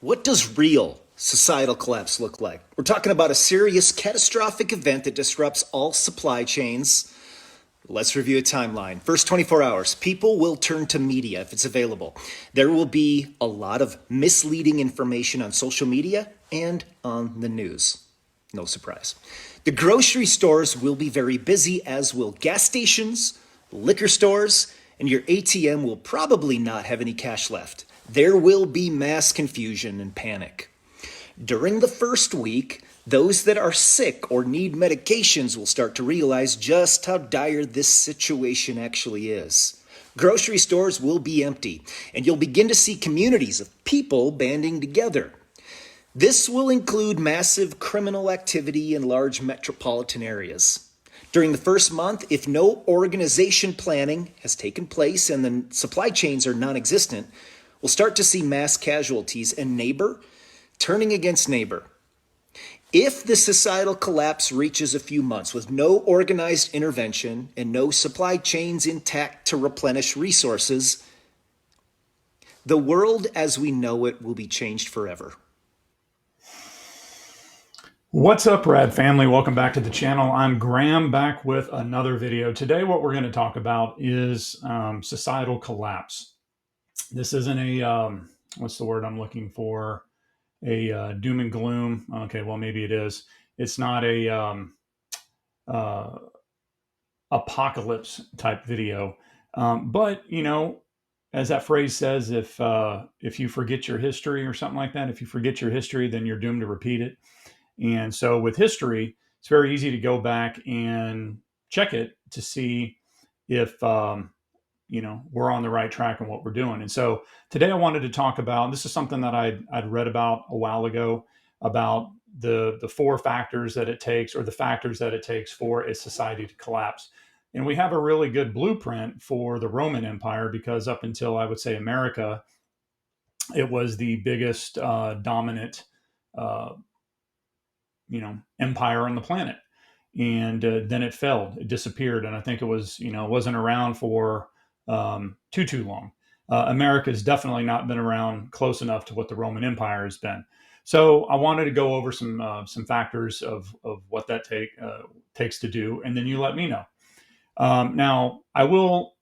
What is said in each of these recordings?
What does real societal collapse look like? We're talking about a serious, catastrophic event that disrupts all supply chains. Let's review a timeline. First 24 hours, people will turn to media if it's available. There will be a lot of misleading information on social media and on the news. No surprise. The grocery stores will be very busy, as will gas stations, liquor stores, and your ATM will probably not have any cash left. There will be mass confusion and panic. During the first week, those that are sick or need medications will start to realize just how dire this situation actually is. Grocery stores will be empty, and you'll begin to see communities of people banding together. This will include massive criminal activity in large metropolitan areas. During the first month, if no organization planning has taken place and the supply chains are non-existent, we'll start to see mass casualties and neighbor turning against neighbor. If the societal collapse reaches a few months with no organized intervention and no supply chains intact to replenish resources, the world as we know it will be changed forever. What's up, Rad Family? Welcome back to the channel. I'm Graham, back with another video. Today, what we're going to talk about is societal collapse. This isn't a, what's the word I'm looking for? A doom and gloom. Okay, well, maybe it is. It's not a uh, apocalypse type video. But, you know, as that phrase says, if you forget your history or something like that, if you forget your history, then you're doomed to repeat it. And so with history, it's very easy to go back and check it to see if, we're on the right track in what we're doing. And so today I wanted to talk about, this is something that I'd read about a while ago, about the four factors that it takes, or the factors that it takes for a society to collapse. And we have a really good blueprint for the Roman Empire, because up until, I would say, America, it was the biggest dominant uh, empire on the planet. And then it failed, it disappeared. And I think it was, wasn't around for too long. America's definitely not been around close enough to what the Roman Empire has been. So I wanted to go over some factors of what that takes to do, and then you let me know. Now, I will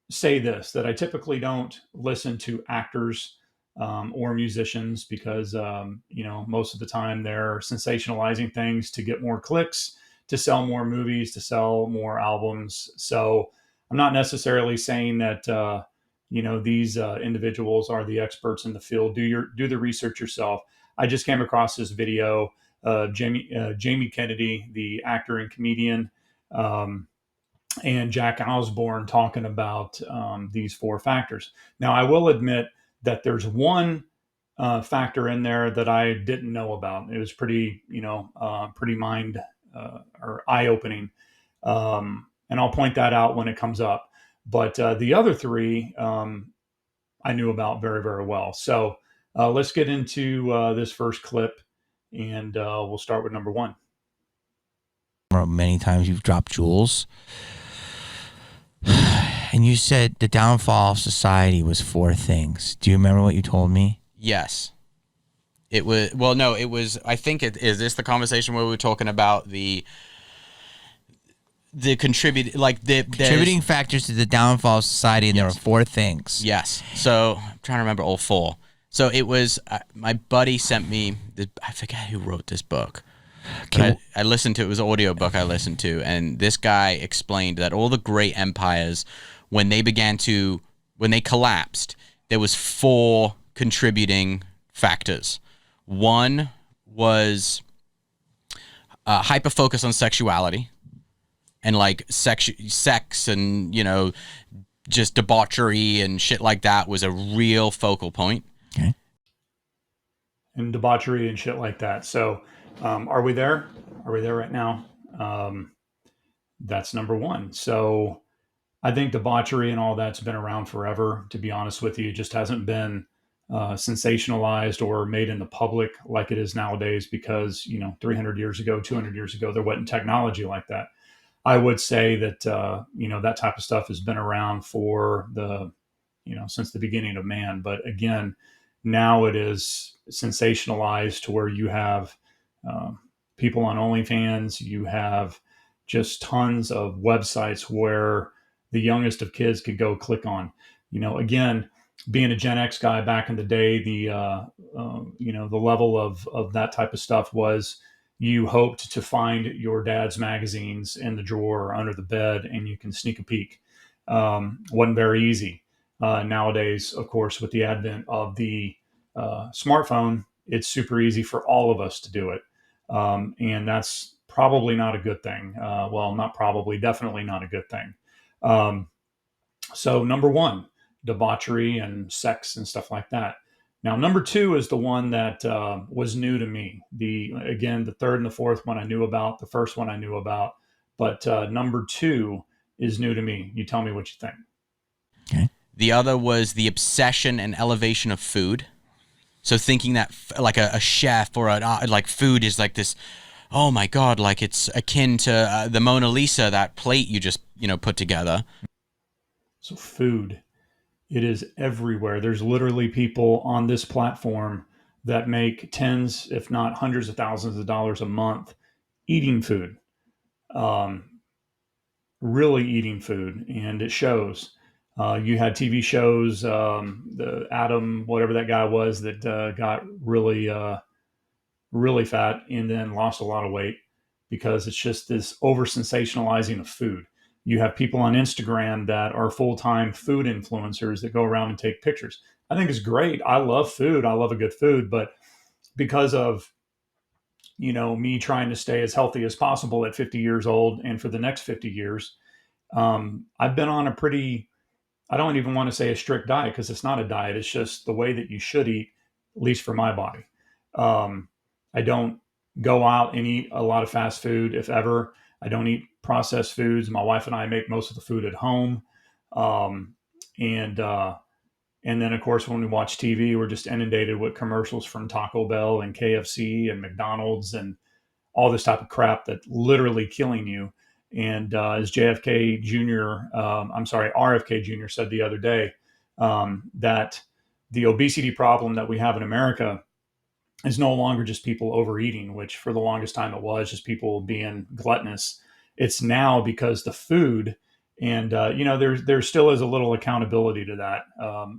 say this, that I typically don't listen to actors or musicians, because most of the time they're sensationalizing things to get more clicks, to sell more movies, to sell more albums. So I'm not necessarily saying that these individuals are the experts in the field. Do the research yourself. I just came across this video. Jamie Kennedy, the actor and comedian, and Jack Osborne, talking about these four factors. Now, I will admit that there's one factor in there that I didn't know about. It was pretty, pretty mind or eye opening, and I'll point that out when it comes up. But the other three I knew about very, very well. So let's get into this first clip, and we'll start with number one. Many times you've dropped jewels. And you said the downfall of society was four things. Do you remember what you told me? Yes. It was, well, no, it was, I think is this the conversation where we were talking about the contributing factors to the downfall of society, and yes. There were four things. Yes. So I'm trying to remember all four. So it was, my buddy sent me, I forget who wrote this book. But I listened to, it was an audio book I listened to, and this guy explained that all the great empires, when they collapsed, there was four contributing factors. One was hyper focus on sexuality, and like sex and, just debauchery and shit like that was a real focal point. Okay. And debauchery and shit like that. So are we there? Are we there right now? That's number one. So I think debauchery and all that's been around forever, to be honest with you. It just hasn't been sensationalized or made in the public like it is nowadays, because, 300 years ago, 200 years ago, there wasn't technology like that. I would say that, that type of stuff has been around for since the beginning of man. But again, now it is sensationalized to where you have people on OnlyFans, you have just tons of websites where the youngest of kids could go click on. Again, being a Gen X guy back in the day, the level of that type of stuff was you hoped to find your dad's magazines in the drawer or under the bed, and you can sneak a peek. Wasn't very easy. Nowadays, of course, with the advent of the smartphone, it's super easy for all of us to do it. And that's probably not a good thing. Well, not probably, definitely not a good thing. So number one, debauchery and sex and stuff like that. Now, number two is the one that was new to me. The third and the fourth one I knew about. The first one I knew about, but number two is new to me. You tell me what you think. Okay. The other was the obsession and elevation of food. So thinking that like a chef or like food is like this, oh my God, like it's akin to the Mona Lisa, that plate you just, put together. So food, it is everywhere. There's literally people on this platform that make tens, if not hundreds of thousands of dollars a month eating food, really eating food. And it shows. You had TV shows, the Adam, whatever that guy was that got really fat and then lost a lot of weight because it's just this over sensationalizing of food. You have people on Instagram that are full-time food influencers that go around and take pictures. I think it's great. I love food. I love a good food, but because of me trying to stay as healthy as possible at 50 years old and for the next 50 years, I've been on a pretty, I don't even want to say a strict diet because it's not a diet. It's just the way that you should eat, at least for my body. I don't go out and eat a lot of fast food, if ever. I don't eat processed foods. My wife and I make most of the food at home. And then, of course, when we watch TV, we're just inundated with commercials from Taco Bell and KFC and McDonald's and all this type of crap that's literally killing you. And as RFK Jr. said the other day, that the obesity problem that we have in America is no longer just people overeating, which for the longest time it was just people being gluttonous. It's now because the food, and there still is a little accountability to that.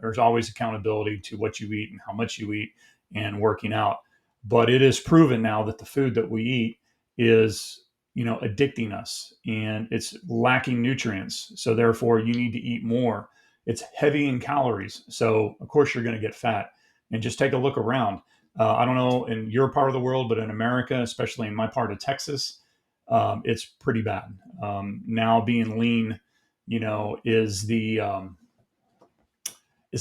There's always accountability to what you eat and how much you eat and working out. But it is proven now that the food that we eat is addicting us and it's lacking nutrients. So therefore you need to eat more. It's heavy in calories. So of course you're going to get fat. And just take a look around. I don't know in your part of the world, but in America, especially in my part of Texas, it's pretty bad. Now being lean, is it's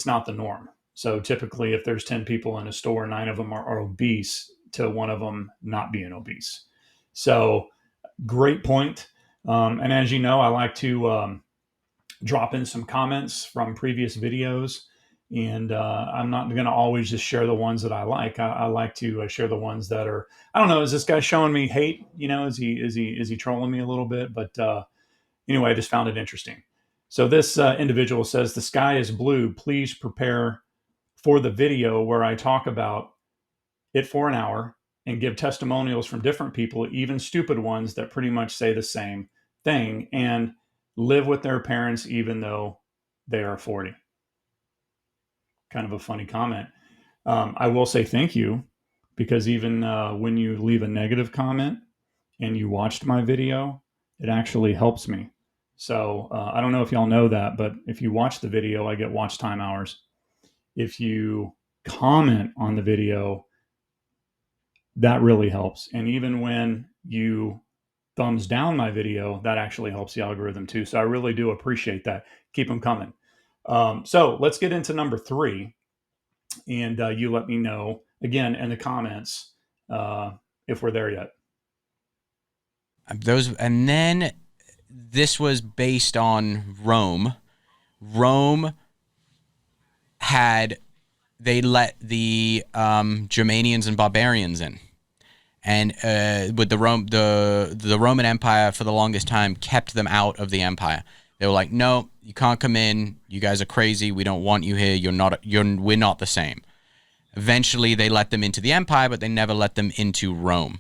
not the norm. So typically if there's 10 people in a store, 9 of them are obese to one of them not being obese. So great point. And as you know, I like to drop in some comments from previous videos. And I'm not going to always just share the ones that I like. I like to share the ones that are, I don't know, is this guy showing me hate? Is he trolling me a little bit? But anyway, I just found it interesting. So this individual says, the sky is blue. Please prepare for the video where I talk about it for an hour and give testimonials from different people, even stupid ones that pretty much say the same thing and live with their parents even though they are 40. Kind of a funny comment. I will say thank you because even when you leave a negative comment and you watched my video, it actually helps me. So I don't know if y'all know that, but if you watch the video, I get watch time hours. If you comment on the video, that really helps. And even when you thumbs down my video, that actually helps the algorithm too. So I really do appreciate that. Keep them coming. So let's get into number 3. And you let me know, again, in the comments if we're there yet. And then this was based on Rome. Rome they let the Germanians and barbarians in. And with the Roman Empire for the longest time kept them out of the empire. They were like, no, you can't come in. You guys are crazy. We don't want you here. We're not the same. Eventually, they let them into the empire, but they never let them into Rome.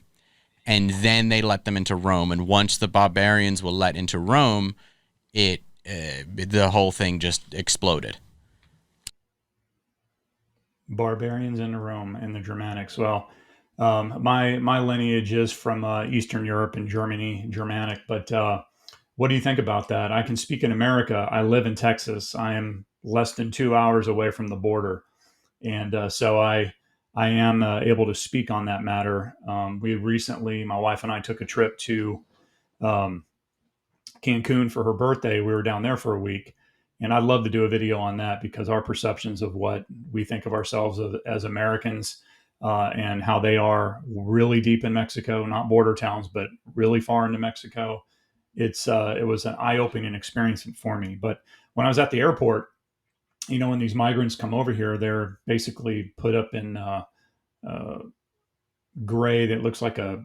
And then they let them into Rome. And once the barbarians were let into Rome, the whole thing just exploded. Barbarians into Rome and the Germanics. Well, my lineage is from Eastern Europe and Germany, Germanic. But what do you think about that? I can speak in America. I live in Texas. I am less than 2 hours away from the border, and so I am able to speak on that matter. We recently, my wife and I, took a trip to um, Cancun for her birthday. We were down there for a week. And I'd love to do a video on that because our perceptions of what we think of ourselves as Americans and how they are really deep in Mexico, not border towns, but really far into Mexico. It was an eye-opening experience for me. But when I was at the airport, when these migrants come over here, they're basically put up in gray that looks like a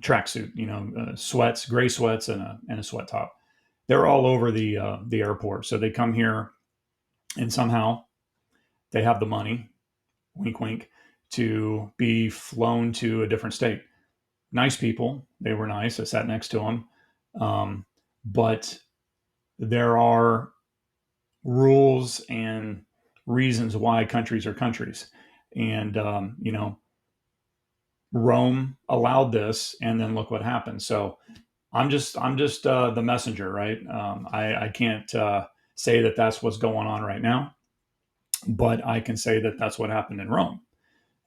tracksuit, sweats, gray sweats, and a sweat top. They're all over the airport. So they come here, and somehow they have the money, wink, wink, to be flown to a different state. Nice people. They were nice. I sat next to them. But there are rules and reasons why countries are countries. And, Rome allowed this, and then look what happened. So I'm just the messenger, right? I can't say that that's what's going on right now, but I can say that that's what happened in Rome.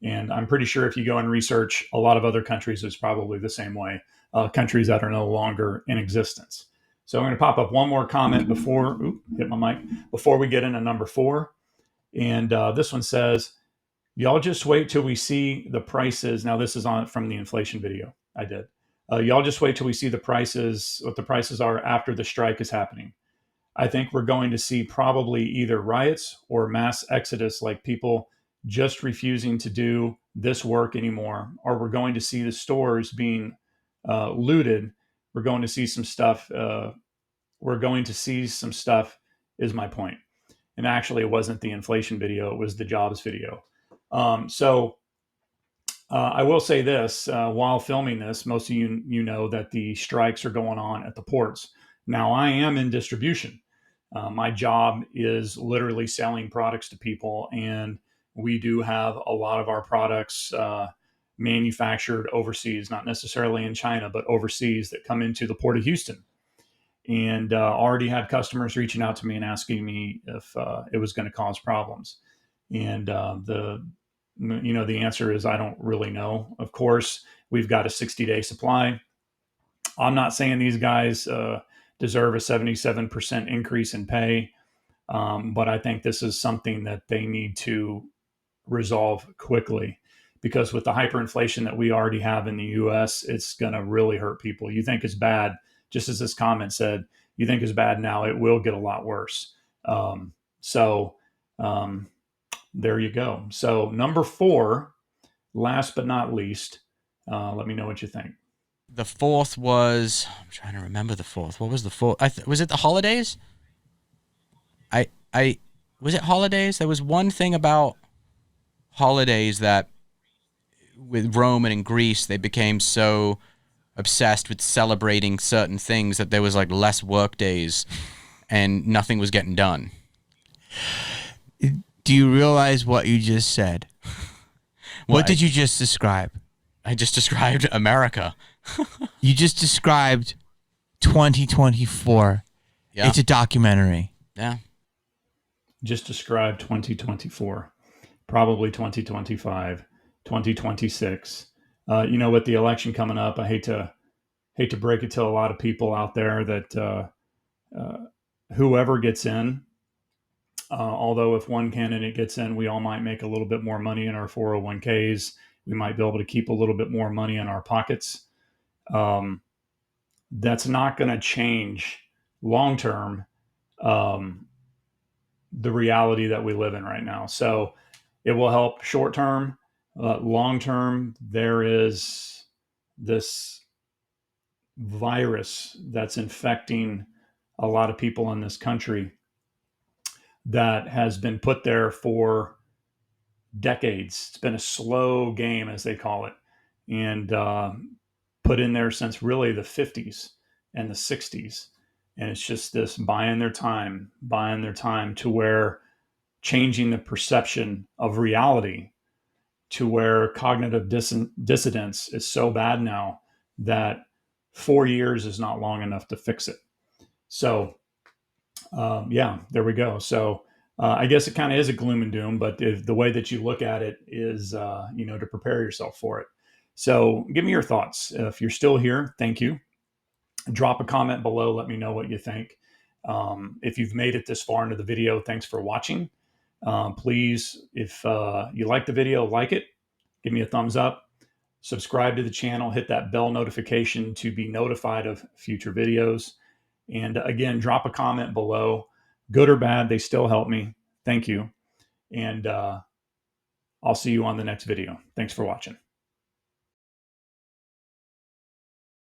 And I'm pretty sure if you go and research a lot of other countries, it's probably the same way. Countries that are no longer in existence. So I'm going to pop up one more comment hit my mic, before we get into number 4. And this one says, y'all just wait till we see the prices. Now, this is from the inflation video I did. Y'all just wait till we see what the prices are after the strike is happening. I think we're going to see probably either riots or mass exodus, like people just refusing to do this work anymore, or we're going to see the stores being looted. We're going to see some stuff. Is my point. And actually, it wasn't the inflation video; it was the jobs video. I will say this, while filming this, most of you know that the strikes are going on at the ports. Now, I am in distribution. My job is literally selling products to people, and we do have a lot of our products manufactured overseas, not necessarily in China, but overseas, that come into the Port of Houston. And already had customers reaching out to me and asking me if it was going to cause problems. And the answer is I don't really know. Of course, we've got a 60-day supply. I'm not saying these guys deserve a 77% increase in pay, but I think this is something that they need to resolve quickly, because with the hyperinflation that we already have in the U.S., it's going to really hurt people. You think it's bad, just as this comment said, you think it's bad now, it will get a lot worse. There you go. So number 4, last but not least, let me know what you think. The 4th was, I'm trying to remember the 4th. What was the 4th? Was it the holidays? Was it holidays? There was one thing about holidays that with Rome and in Greece, they became so obsessed with celebrating certain things that there was like less work days and nothing was getting done. Do you realize what you just said? What did you just describe? I just described America. You just described 2024. Yeah. It's a documentary. Yeah. Just described 2024, probably 2025, 2026. With the election coming up, I hate to break it to a lot of people out there that whoever gets in, although if one candidate gets in, we all might make a little bit more money in our 401ks. We might be able to keep a little bit more money in our pockets. That's not going to change long term the reality that we live in right now. So it will help short term. Long term, there is this virus that's infecting a lot of people in this country that has been put there for decades. It's been a slow game, as they call it, and put in there since really the 50s and the 60s. And it's just this buying their time to where changing the perception of reality to where cognitive dissidence is so bad now that 4 years is not long enough to fix it. So, yeah, there we go. So, I guess it kind of is a gloom and doom, but the way that you look at it is, to prepare yourself for it. So, give me your thoughts. If you're still here, thank you. Drop a comment below. Let me know what you think. If you've made it this far into the video, thanks for watching. Please, if you like the video, like it, give me a thumbs up, subscribe to the channel, hit that bell notification to be notified of future videos. And again, drop a comment below, good or bad, they still help me. Thank you. And I'll see you on the next video. Thanks for watching.